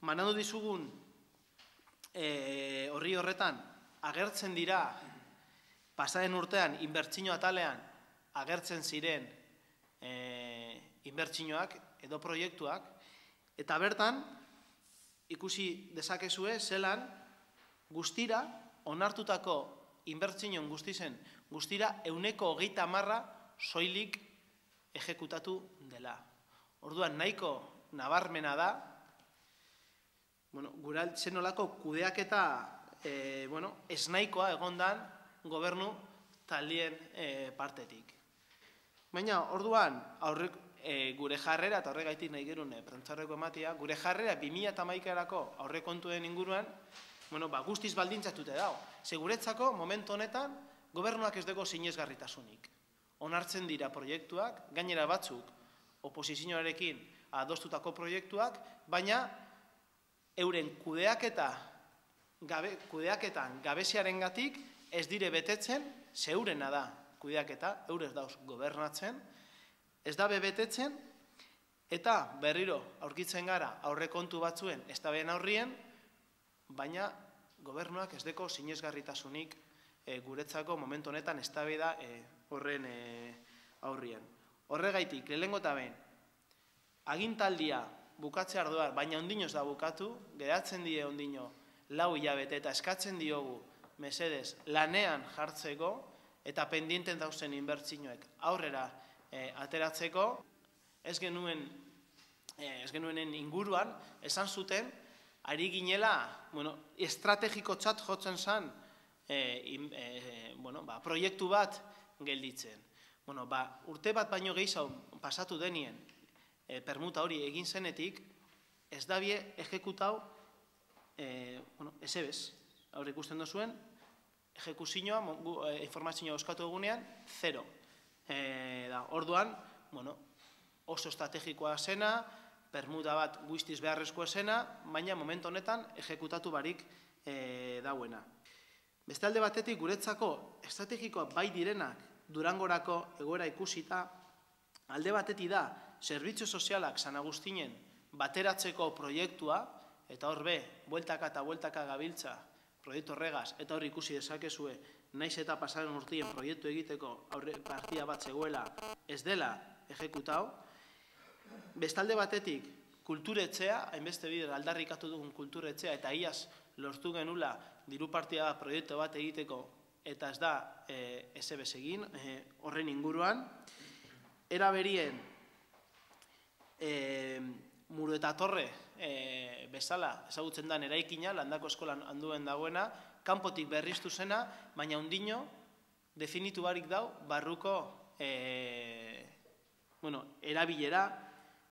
manandu dizugun horri horretan agertzen dira pasaren urtean inbertsio atalean agertzen ziren inbertsioak edo proiektuak, eta bertan ikusi dezakezue zelan guztira onartutako inbertsioen guztira 130% soilik ejekutatu dela. Orduan nahiko nabarmena da, zenolako kudeaketa ez nahikoa egondan gobernu taldien partetik. Baina orduan gure jarrera, eta horregaitik nahi gerun prentsaurreko ematea, gure jarrera 2011erako aurrekontuen inguruan guztiz baldintzatute dago. Ze guretzako momentu honetan gobernuak ez dago sinesgarritasunik. Onartzen dira proiektuak, gainera batzuk oposizioarekin adostutako proiektuak, baina euren kudeaketan gabeziarengatik ez dire betetzen, zeurena da kudeaketa, eurez dauz gobernatzen, ez dabe betetzen, eta berriro aurkitzen gara aurrekontu batzuen eztabaidan aurrien, baina gobernuak ez deko sinesgarritasunik guretzako momentu honetan eztabaida horren aurrien. Horregaitik, lehenengo eta behin, agintaldia bukatzea ardoa, baina ondino ez da bukatu, geratzen die ondino 4 hilabete eta eskatzen diogu mesedez lanean jartzeko eta pendienten dauzen inbertsioek aurrera ateratzeko. Ez genuenen inguruan esan zuten ari ginela estrategikotzat jotzen zen proiektu bat gelditzen. Urte bat baino gehiago pasatu denien permuta hori egin zenetik, ez dabie ejekutau ezebez. Hor ikusten duzuen, ejekuzioa, informazioa euskatu egunean, 0. Orduan, oso estrategikoa zena, permuta bat guztiz beharrezkoa zena, baina momentu honetan ejekutatu barik dauena. Beste alde batetik guretzako estrategikoa bai direnak Durangorako egoera ikusita, alde batetik da zerbitzu sozialak San Agustinen bateratzeko proiektua, eta hor be, bueltaka eta bueltaka gabiltza proiektu horregaz, eta hor ikusi dezakezue, naiz eta pasaren urtien proiektu egiteko partida bat zegoela ez dela ejekutau. Bestalde batetik, kulturetzea, hainbeste bider aldarrikatu dugun kulturetzea, eta iaz lortu genula diru partida proiektu bat egiteko, eta ez da ezebez egin horren inguruan. Era berien, Muru eta Torre bezala ezagutzen den eraikina, Landako Eskolan handuen dagoena, kanpotik berriztu zena, baina ondino definitu barik dau barruko erabilera